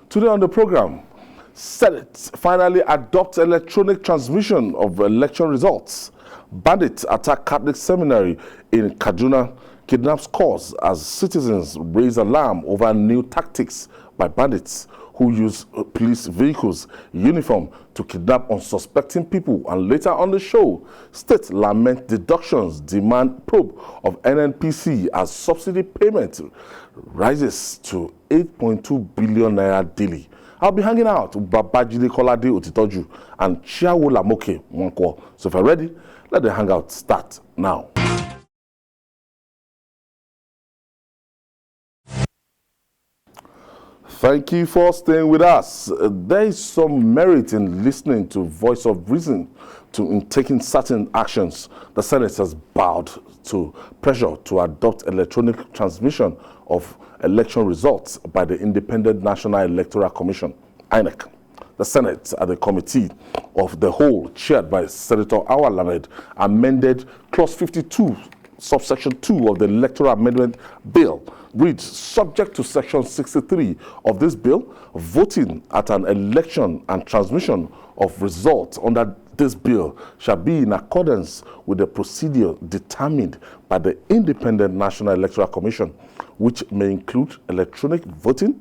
Today on the program, Senate finally adopts electronic transmission of election results. Bandits attack Catholic Seminary in Kaduna. Kidnaps cause as citizens raise alarm over new tactics by bandits who use police vehicles uniform to kidnap unsuspecting people. And later on the show, state lament deductions demand probe of NNPC as subsidy payment rises to 8.2 billion naira daily. I'll be hanging out with Babajide Kolade Otitoju and Chiawo Lamoke Mwankwo. So if you're ready, let the hangout start now. Thank you for staying with us. There is some merit in listening to voice of reason in taking certain actions. The Senate has bowed to pressure to adopt electronic transmission of election results by the Independent National Electoral Commission, INEC. The Senate, at the Committee of the Whole, chaired by Senator Awa Lamed, amended Clause 52, Subsection 2 of the Electoral Amendment Bill, reads, subject to Section 63 of this bill, voting at an election and transmission of results under this bill shall be in accordance with the procedure determined by the Independent National Electoral Commission, which may include electronic voting.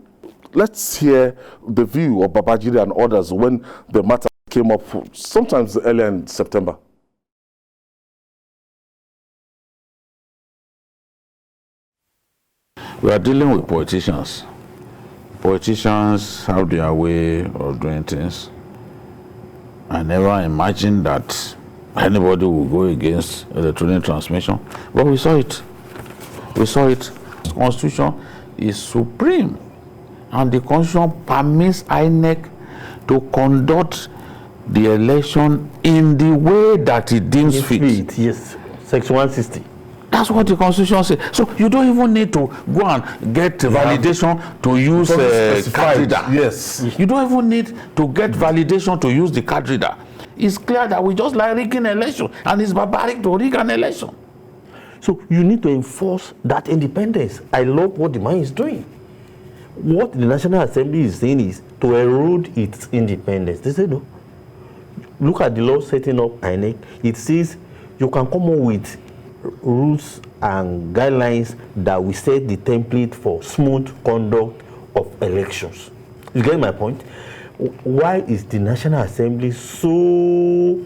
Let's hear the view of Babajide and others when the matter came up sometimes earlier in September. We are dealing with politicians. Politicians have their way of doing things. I never imagined that anybody would go against electronic transmission, but we saw it. We saw it. The Constitution is supreme, and the Constitution permits INEC to conduct the election in the way that it deems fit. Yes, Section 160. That's what the Constitution says. So you don't even need to go and get validation to use card reader. Yes. You don't even need to get validation to use the card reader. It's clear that we just like rigging an election, and it's barbaric to rig an election. So you need to enforce that independence. I love what the man is doing. What the National Assembly is saying is to erode its independence. They say no. Look at the law setting up INEC. It says you can come up with rules and guidelines that will set the template for smooth conduct of elections. You get my point? Why is the National Assembly so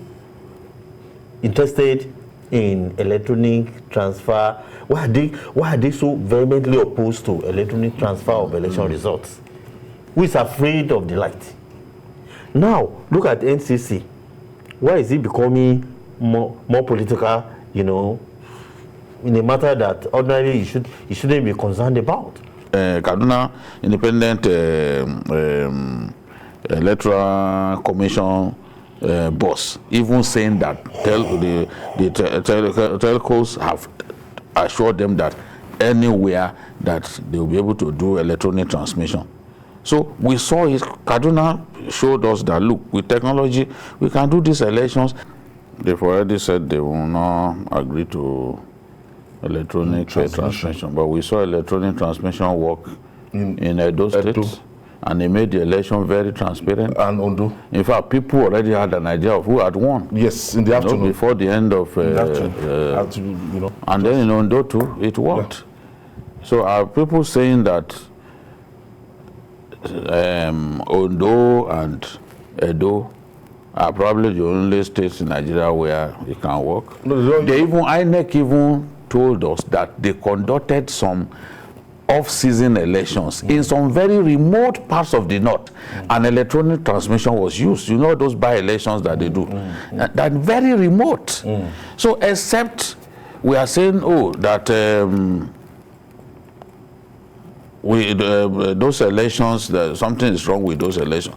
interested in electronic transfer? Why are they so vehemently opposed to electronic transfer of election results? Who is afraid of the light? Now, look at NCC. Why is it becoming more political, in a matter that ordinarily you shouldn't be concerned about? Kaduna Independent Electoral Commission boss even saying that the telcos have assured them that anywhere that they will be able to do electronic transmission. So we saw it. Kaduna showed us that, look, with technology, we can do these elections. They've already said they will not agree to electronic transmission, but we saw electronic transmission work in Edo State, and they made the election very transparent. And Ondo. In fact, people already had an idea of who had won. Yes, in the afternoon. Before the end of and then in Ondo too, it worked. Yeah. So are people saying that Ondo and Edo are probably the only states in Nigeria where it can work? No, INEC even told us that they conducted some off-season elections in some very remote parts of the north, and electronic transmission was used. You know those by-elections that they do, that very remote. So except we are saying, that those elections, that something is wrong with those elections.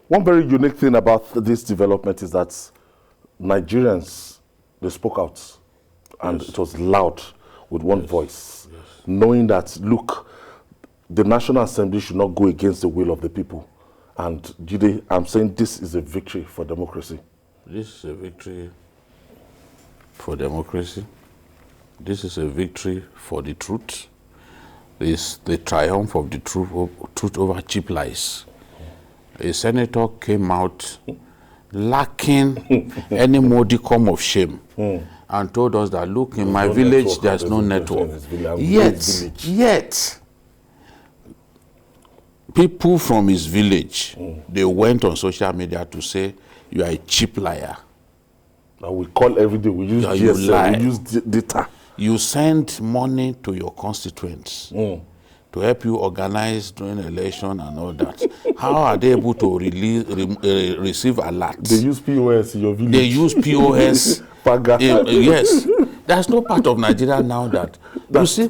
One very unique thing about this development is that Nigerians, they spoke out, and it was loud with one voice, knowing that, look, the National Assembly should not go against the will of the people. And Jide, I'm saying this is a victory for democracy. This is a victory for democracy. this is a victory for the truth. It's the triumph of the truth over cheap lies. A senator came out lacking any modicum of shame and told us that, look, in my village, there's no network. Yet, people from his village, they went on social media to say, you are a cheap liar. And we call every day, we use GSM, we use data. You send money to your constituents to help you organize during election and all that. How are they able to receive alerts? They use POS in your village. They use POS. Yes. There's no part of Nigeria now that, you see,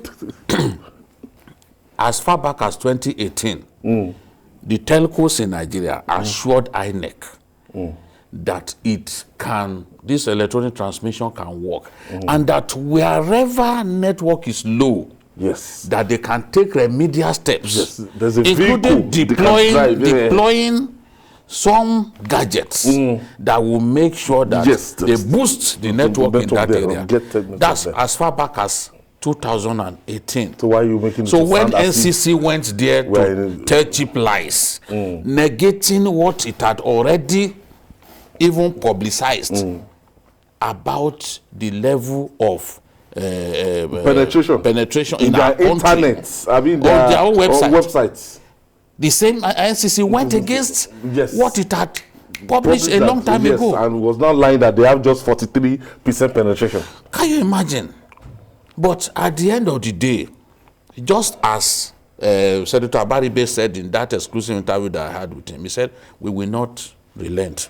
as far back as 2018, the telcos in Nigeria assured INEC that this electronic transmission can work, and that wherever network is low, that they can take remedial steps, including deploying some gadgets that will make sure that they boost the network in that area. That's as far back as 2018. So why are you making so when NCC went there to tell cheap lies, negating what it had already even publicized about the level of penetration in our internet, I mean their own websites. The same NCC went against what it had published a long time ago. And was not lying that they have just 43% penetration. Can you imagine? But at the end of the day, just as Senator Abaribe said in that exclusive interview that I had with him, he said, we will not relent.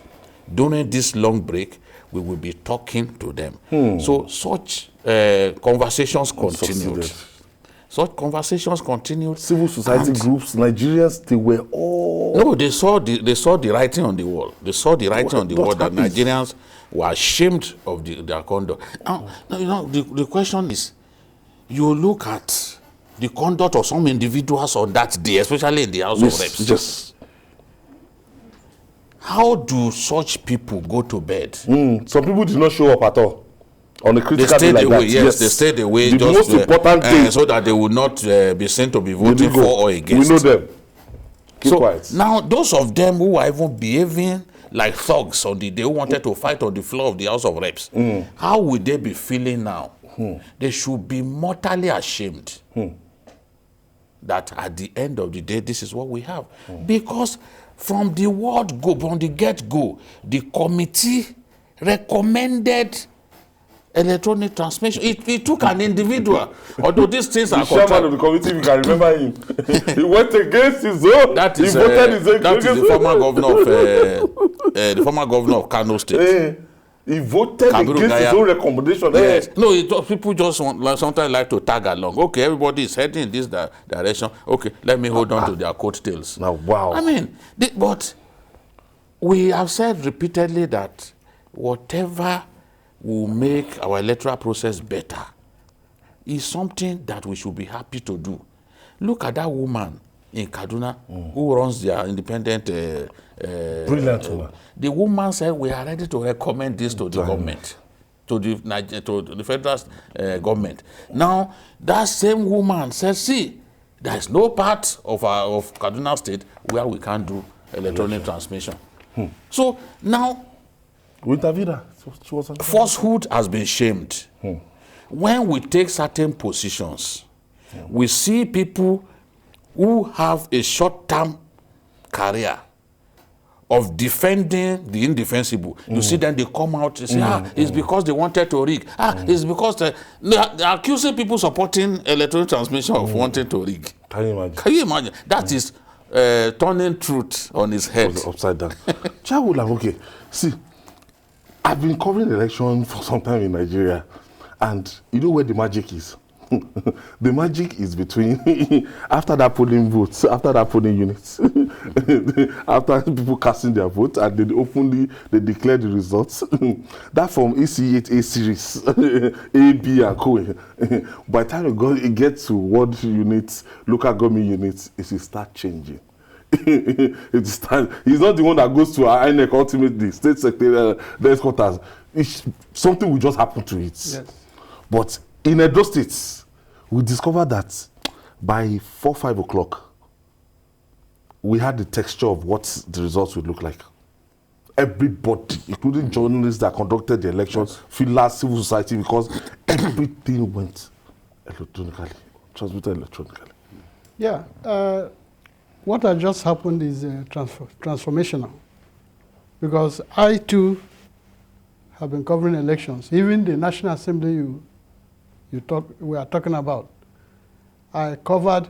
During this long break, we will be talking to them. So such conversations continued. Such conversations continued. Civil society groups, Nigerians, they were all... No, they saw the writing on the wall. They saw the writing on the wall that Nigerians were ashamed of their conduct. Now, you know, the question is, you look at the conduct of some individuals on that day, especially in the House of Reps. Yes. How do such people go to bed? Some people did not show up at all on a critical day like that. Yes, they stayed away. The most important thing, so that they would not be seen to be voting for or against. We know them. Keep quiet. Now, those of them who are even behaving like thugs on the day, who wanted to fight on the floor of the House of Reps, how would they be feeling now? They should be mortally ashamed that at the end of the day, this is what we have. Because from the word go, from the get-go, the committee recommended electronic transmission. It took an individual, although these things are the chairman of the committee, you can remember him. He went against his own. That is the former governor of Kano State. He voted against his own recommendation. Yes. No, people just sometimes like to tag along. Okay, everybody is heading in this direction. Okay, let me hold on to their coattails. Now, wow. I mean, but we have said repeatedly that whatever will make our electoral process better is something that we should be happy to do. Look at that woman in Kaduna who runs their independent... brilliant woman. The woman said, we are ready to recommend this to the government, to the federal government. Now, that same woman said, see, there is no part of Kaduna State where we can't do electronic transmission. So now, we interviewed her. falsehood has been shamed. When we take certain positions, we see people who have a short-term career of defending the indefensible. You see them, they come out and say, it's because they wanted to rig. It's because they're accusing people supporting electronic transmission of wanting to rig. Can you imagine? Can you imagine? That is turning truth on his head. Upside down. Okay. See, I've been covering election for some time in Nigeria, and you know where the magic is? The magic is between after that polling votes, after that polling units, after people casting their vote and they openly declare the results. That from EC8A series, A, B, and co. By the time it gets to ward units, local government units, it will start changing. He's not the one that goes to our INEC ultimately, state secretariat, the headquarters. Something will just happen to it. Yes. But In Edo State, we discovered that by 4, 5 o'clock, we had the texture of what the results would look like. Everybody, including journalists that conducted the elections, fillers, civil society, because everything went electronically, transmitted electronically. Yeah, what had just happened is transformational, because I too have been covering elections. Even the National Assembly we are talking about, I covered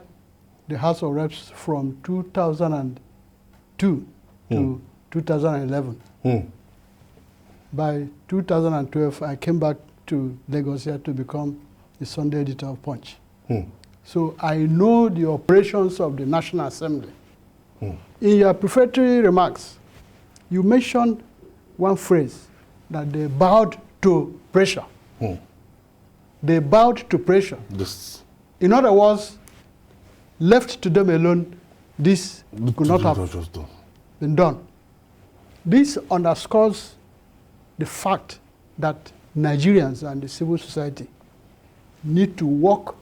the House of Reps from 2002 to 2011. By 2012, I came back to Lagos here to become the Sunday editor of Punch. So I know the operations of the National Assembly. In your prefatory remarks, you mentioned one phrase, that they bowed to pressure. They bowed to pressure. This. In other words, left to them alone, this could not have been done. This underscores the fact that Nigerians and the civil society need to work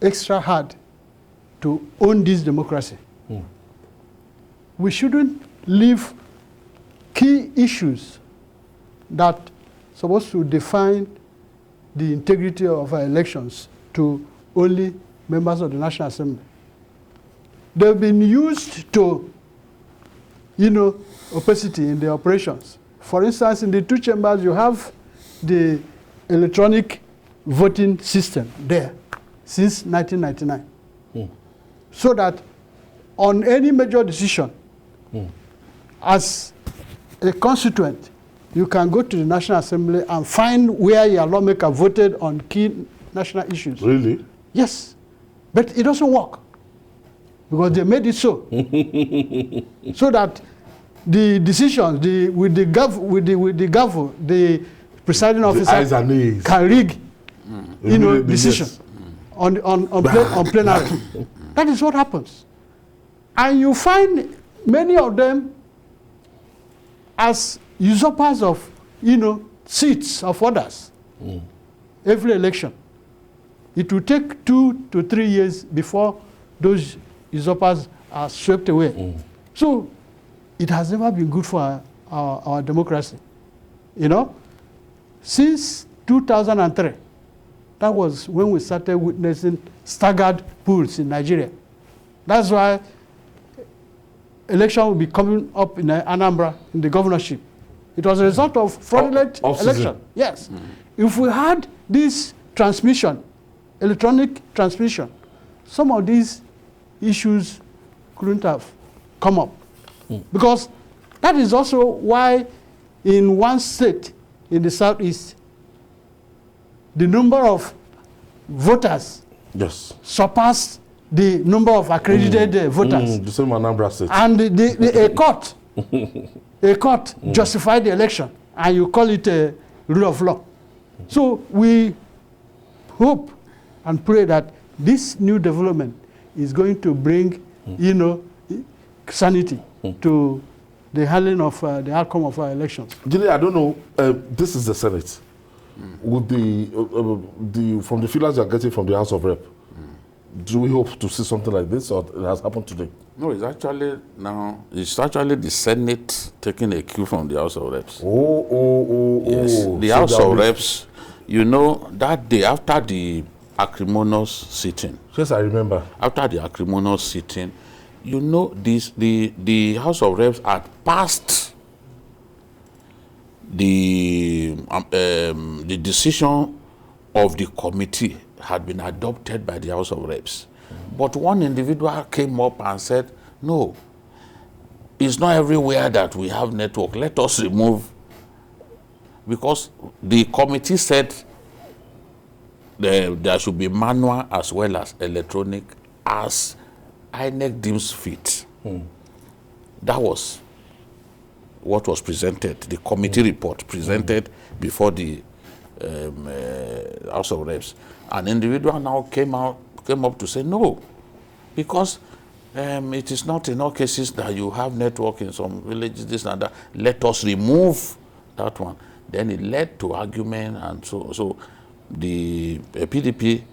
extra hard to own this democracy. We shouldn't leave key issues that are supposed to define the integrity of our elections to only members of the National Assembly. They've been used to, opacity in the operations. For instance, in the two chambers, you have the electronic voting system there since 1999. So that on any major decision, as a constituent, you can go to the National Assembly and find where your lawmaker voted on key national issues. Really? Yes. But it doesn't work, because they made it so. So that the decisions, with the gavel, the presiding officer can rig, decisions on plenary. That is what happens. And you find many of them as usurpers of, seats of others. Every election. It will take 2 to 3 years before those usurpers are swept away. So it has never been good for our democracy. Since 2003, that was when we started witnessing staggered polls in Nigeria. That's why election will be coming up in Anambra in the governorship. It was a result of fraudulent election. Yes. If we had this transmission, electronic transmission, some of these issues couldn't have come up. Because that is also why in one state in the southeast, the number of voters surpassed the number of accredited voters. The same Anambra State. And a court justified the election, and you call it a rule of law. So we hope and pray that this new development is going to bring, sanity to the handling of the outcome of our elections. Jide, I don't know. This is the Senate. With from the feelers you are getting from the House of Rep, do we hope to see something like this, or it has happened today? No, it's actually the Senate taking a cue from the House of Reps. Yes. The House of Reps, that day after the acrimonious sitting. Yes, I remember. After the acrimonious sitting, the House of Reps had passed the decision of the committee had been adopted by the House of Reps. But one individual came up and said, no, it's not everywhere that we have network. Let us remove, because the committee said there should be manual as well as electronic as INEC deems fit. That was what was presented, the committee report presented before the House of Reps. An individual now came up to say no, because it is not in all cases that you have network in some villages, this and that. Let us remove that one. Then it led to argument, and so the PDP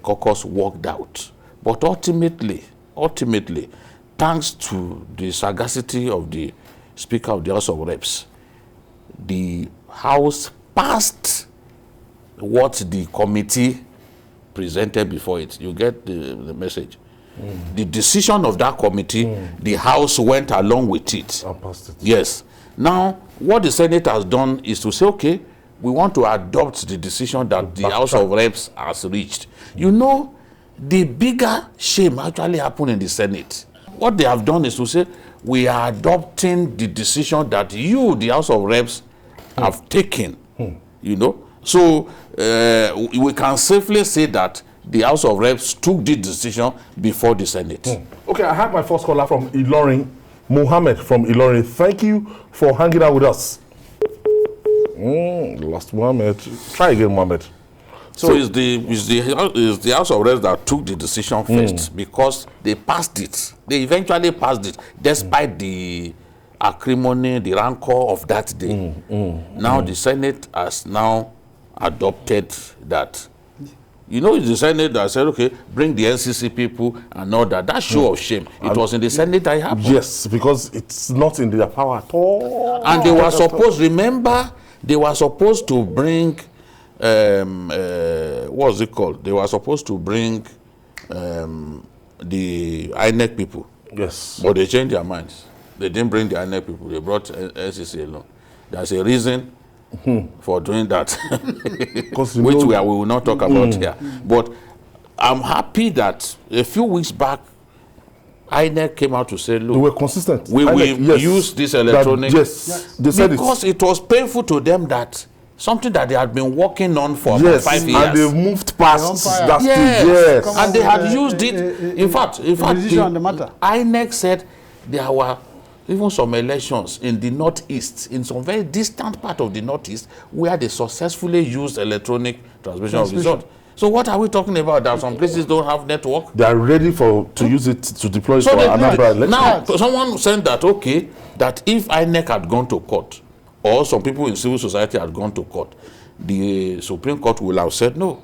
caucus walked out. But ultimately, thanks to the sagacity of the Speaker of the House of Reps, the House passed what the committee presented before it. You get the message. The decision of that committee, the House went along with it. And passed it. Yes. Now, what the Senate has done is to say, okay, we want to adopt the decision that the House of Reps has reached. You know, the bigger shame actually happened in the Senate. What they have done is to say, we are adopting the decision that you, the House of Reps, have taken. You know, so we can safely say that the House of Reps took the decision before the Senate. Okay, I have my first caller from Ilorin, Mohammed from Ilorin. Thank you for hanging out with us. Lost Mohammed. Try again, Mohammed. So it's the House of Reps that took the decision first because they passed it. They eventually passed it despite the acrimony, the rancor of that day. Now the Senate has now adopted that. You know, it's the Senate that said, okay, bring the NCC people and all that. That show of shame. It was in the Senate that it happened. Yes, because it's not in their power at all. And they were supposed, remember, they were supposed to bring, what's it called? They were supposed to bring the INEC people. Yes. But they changed their minds. They didn't bring the INEC people. They brought NCC alone. There's a reason for doing that, which we will not talk about here. But I'm happy that a few weeks back, INEC came out to say, look, they were consistent. We will use this electronic. They said because it was painful to them that something that they had been working on for about 5 years. And they moved past that stage. Yes. And they had used it. In fact, on the matter. INEC said there were even some elections in the northeast, in some very distant part of the northeast, where they successfully used electronic transmission of results. So what are we talking about? That some places don't have network? They are ready to use it to deploy it for Anambra election. Now, someone said that, okay, that if INEC had gone to court, or some people in civil society had gone to court, the Supreme Court will have said, no,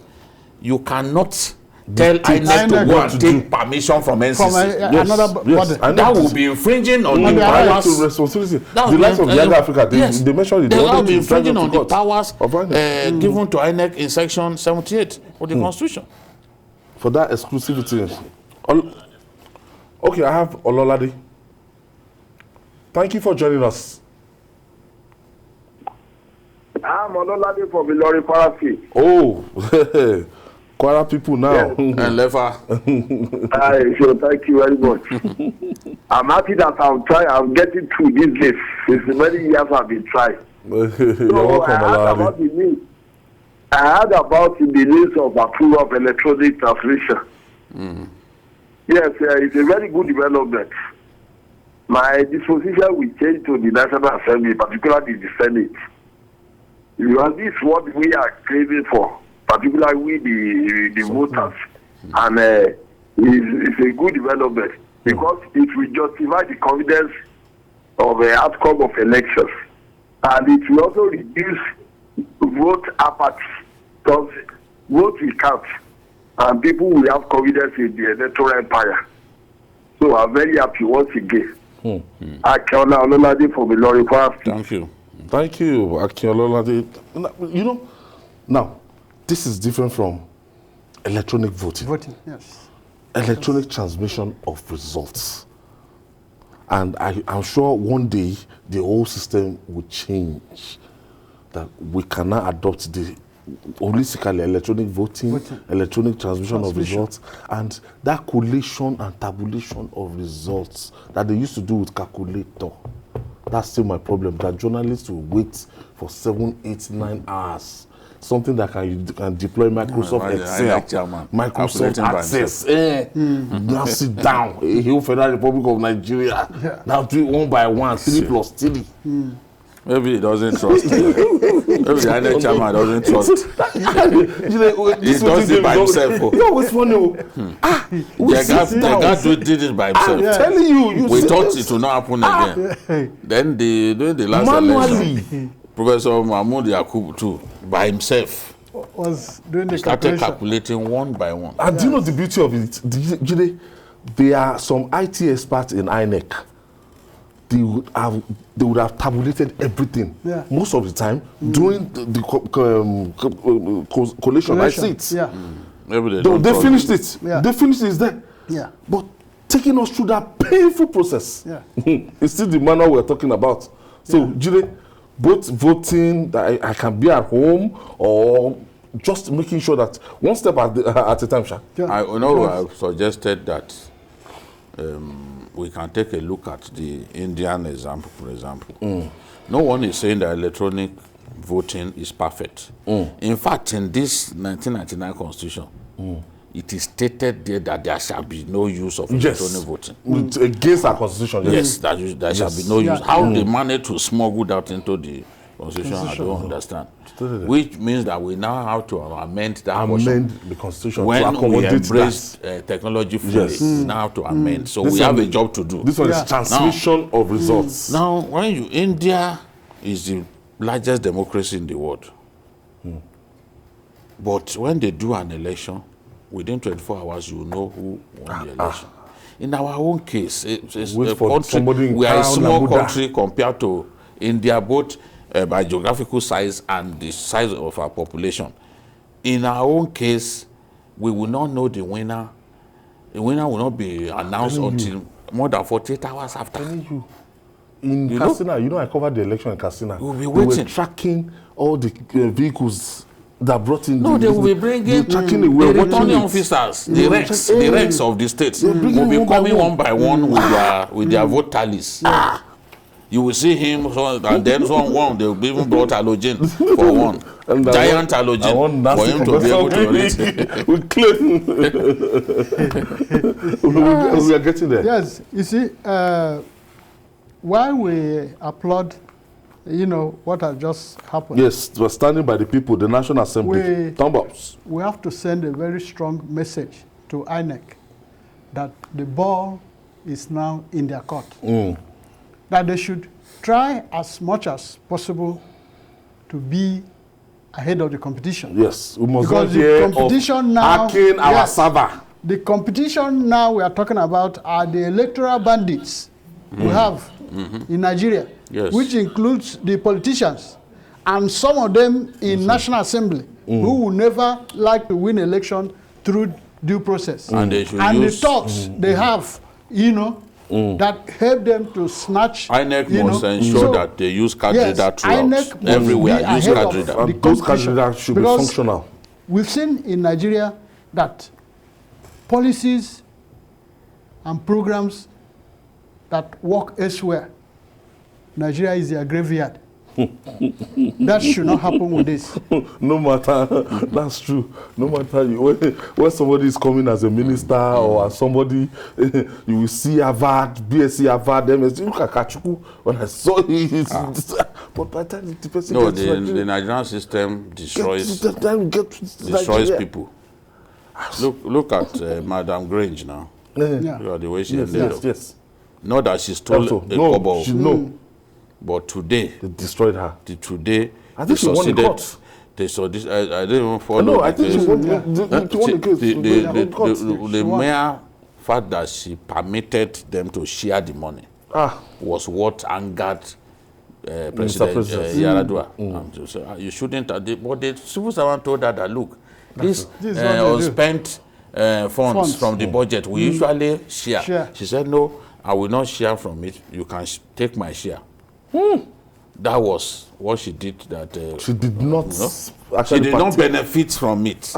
you cannot tell INEC to go and take permission from NCC. Another body. That will be infringing on the powers. Responsibility. The likes of Young Africa, they mentioned it. They will be infringing on the powers given to INEC in Section 78 of the Constitution. For that exclusivity. Okay, I have Ololade. Thank you for joining us. I'm Ololade from Ilorin Parafi. Oh, Kwara people now. Yes. And Lefa. So thank you very much. I'm happy that I'm getting through this list. It's many years I've been trying. You're welcome, Ololade. I heard about the list of approval of electronic transmission. Yes, it's a very good development. My disposition will change to the National Assembly, particularly the Senate. Because this is what we are craving for, particularly we, the voters. And it's a good development because it will justify the confidence of the outcome of elections. And it will also reduce vote apathy because vote will count and people will have confidence in the electoral empire. So I'm very happy once again. Akiola Ololade from Ilorin Parafi. Thank you. Thank you, Akiola Ololade. You know, now, this is different from electronic voting. Yes. Electronic transmission of results. And I'm sure one day the whole system will change. That we cannot adopt the holistically electronic voting, electronic transmission of results, and that collation and tabulation of results that they used to do with calculator. That's still my problem. That journalists will wait for 7, 8, 9 hours. Something that can deploy Microsoft Excel, Microsoft Access. Now sit down. Here, Federal Republic of Nigeria. Now do it one by one, 3 plus 3. Maybe he doesn't trust. Maybe the INEC chairman doesn't trust. He does it by himself. You know what's funny? The guy did it by himself. I'm telling you. We thought it would not happen again. Then during the last election, Professor Mahmoud Yakubu too, by himself. was doing the Started calculation. calculating one by one. And do you know the beauty of it? Jide, there are some IT experts in INEC. They would have tabulated everything. Yeah. Most of the time, during the collation, I see it. Yeah. Maybe They finished it. Yeah. They finished it, it's there. Yeah. But taking us through that painful process, Yeah. it's still the manner we're talking about. So, Jide, both voting, that I can be at home, or just making sure that one step at a time, Sha. I've suggested that we can take a look at the Indian example, for example. No one is saying that electronic voting is perfect. In fact, in this 1999 constitution, it is stated there that there shall be no use of electronic voting. Against our constitution. Yes, there shall be no use. How they managed to smuggle that into the constitution, I don't understand. Which means that we now have to amend that portion. The constitution When to we accommodate embrace technology fully, we now have to amend. So we have a job to do. This one is transmission of results. Now, India is the largest democracy in the world. But when they do an election, within 24 hours, you know who won the election. In our own case, it's a country, we are a small country compared to India, both by geographical size and the size of our population. In our own case, we will not know the winner. The winner will not be announced until more than 48 hours after. In Katsina, I covered the election in Katsina. We'll be They waiting. were tracking all the vehicles that brought in. No, they will be bringing tracking the watching returning it. officers, the Rex of the states will be coming one by one with their vote tallies. You will see him, and then someone they will even brought halogen for one. Giant halogen for him to be able to read. We claim. We are getting there. Yes, you see, while we applaud, what has just happened. Yes, we're standing by the people, the National Assembly. Thumb ups. We have to send a very strong message to INEC that the ball is now in their court. That they should try as much as possible to be ahead of the competition. Yes, we must Because not the hear competition of now, hacking our server. The competition now we are talking about are the electoral bandits we have in Nigeria, which includes the politicians and some of them in National Assembly who will never like to win election through due process. And they should the talks they have, that help them to snatch. INEC must ensure that they use card reader throughout. Everywhere, use card reader. And those card readers should be functional. We've seen in Nigeria that policies and programs that work elsewhere, Nigeria is their graveyard. That should not happen with this. No matter, that's true. No matter when somebody is coming as a minister or as somebody, you will see Harvard, BSc Harvard, MSc. Look at Kachuku. When I saw it, but by the time the person the Nigerian system destroys people. Look at Madam Grange now. Look at the way she ended up. Yes. Not that she stole a kobo. But today, they destroyed her. Today, I think she won the court. They saw this. I didn't even follow. No, I think she won the case. The mere fact that she permitted them to share the money was what angered President Yaradua. So, you shouldn't. But the civil servant told her that look, this unspent funds from the budget we usually share. She said no, I will not share from it. You can take my share. That was what she did. She did not. She did not benefit from it.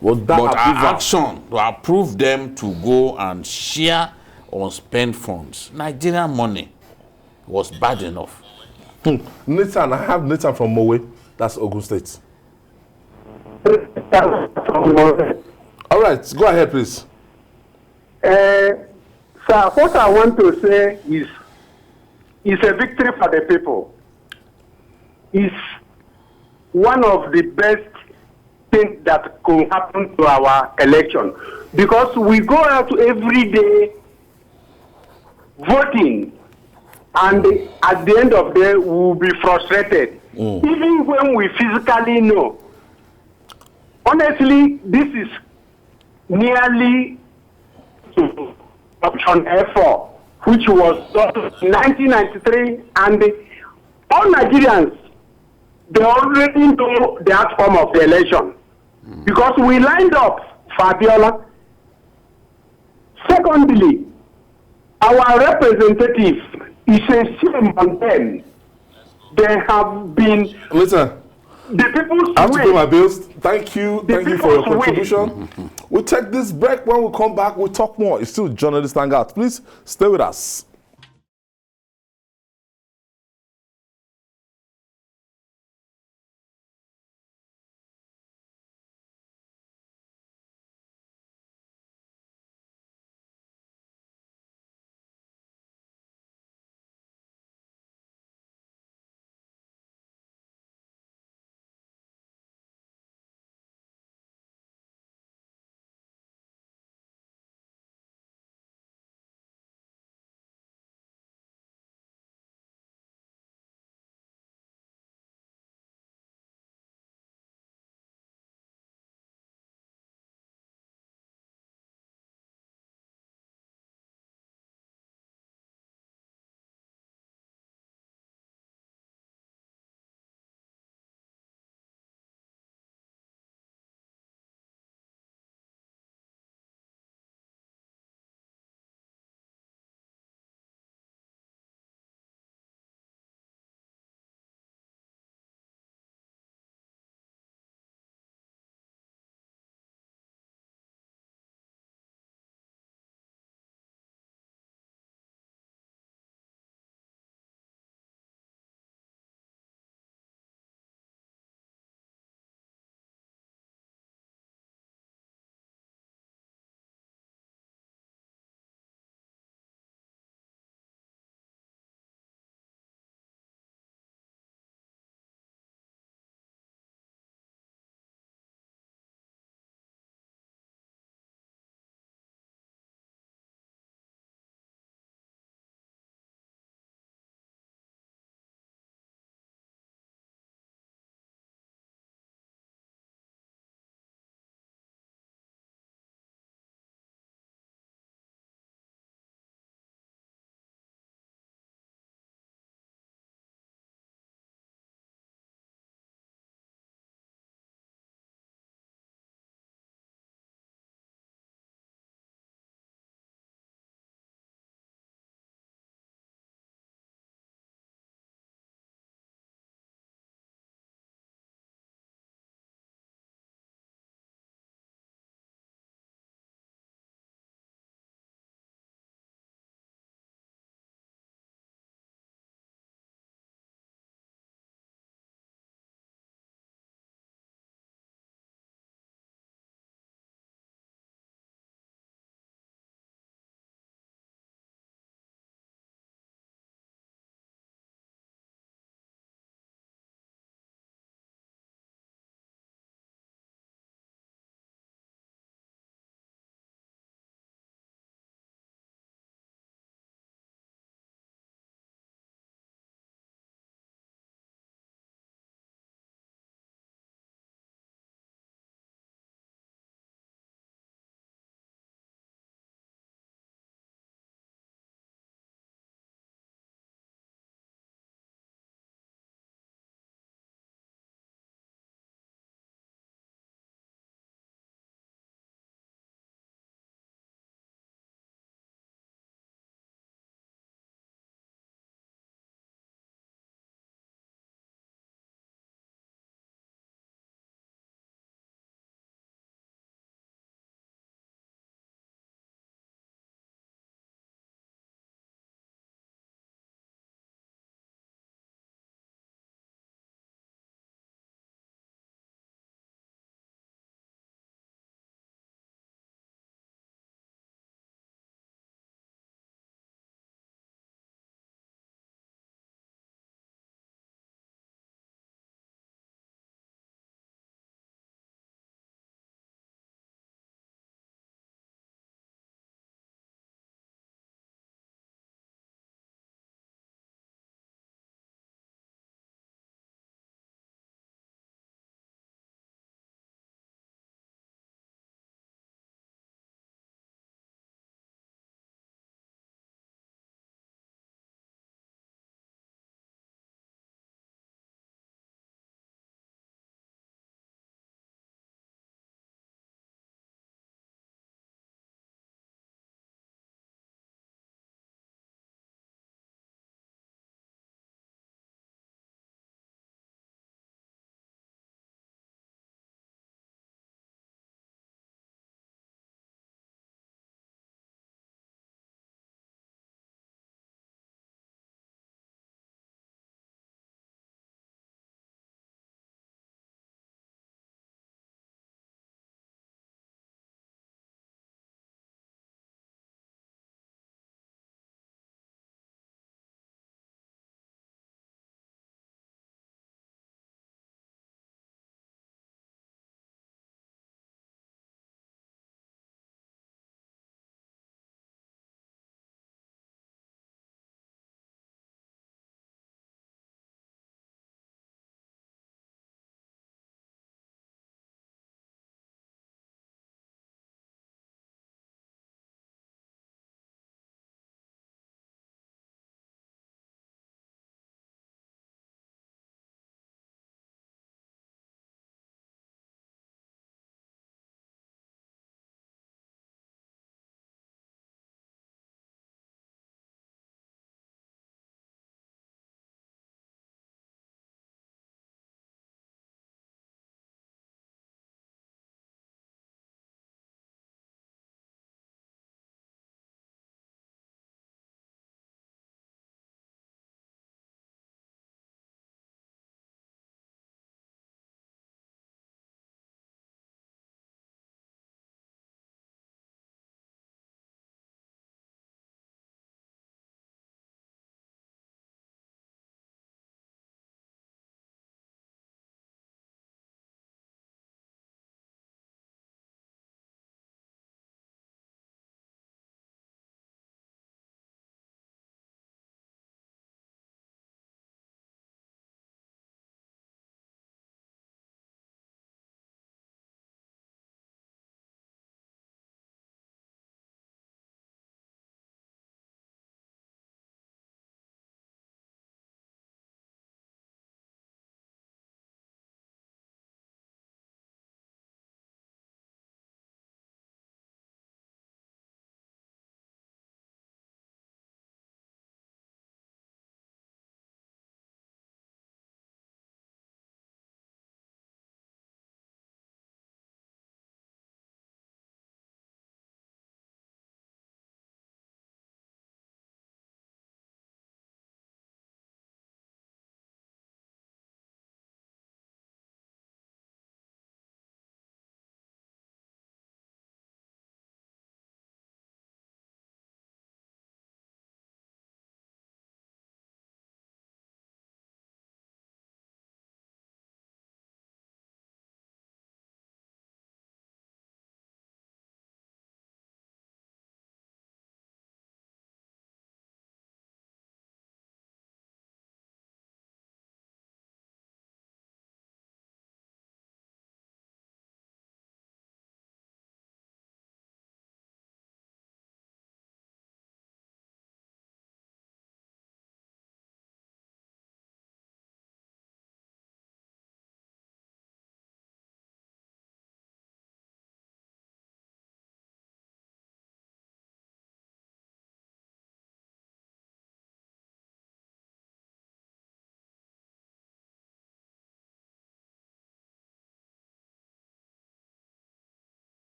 But her action to approve them to go and share unspent funds, Nigerian money, was bad enough. Nathan, I have Nathan from Mowe. That's Ogun State. All right, go ahead, please. Sir, what I want to say is, it's a victory for the people. It's one of the best things that could happen to our election. Because we go out every day voting, and at the end of the day, we will be frustrated. Even when we physically know Honestly, this is nearly option F4, which was 1993, and all Nigerians, they already know the outcome of the election because we lined up Fabiola. Secondly, our representative is a shame on them. They have been. Listen, the people's I have to pay way. my bills. Thank you for your people's way. contribution. We'll take this break. When we come back, we'll talk more. It's still Journalist Hangout. Please stay with us.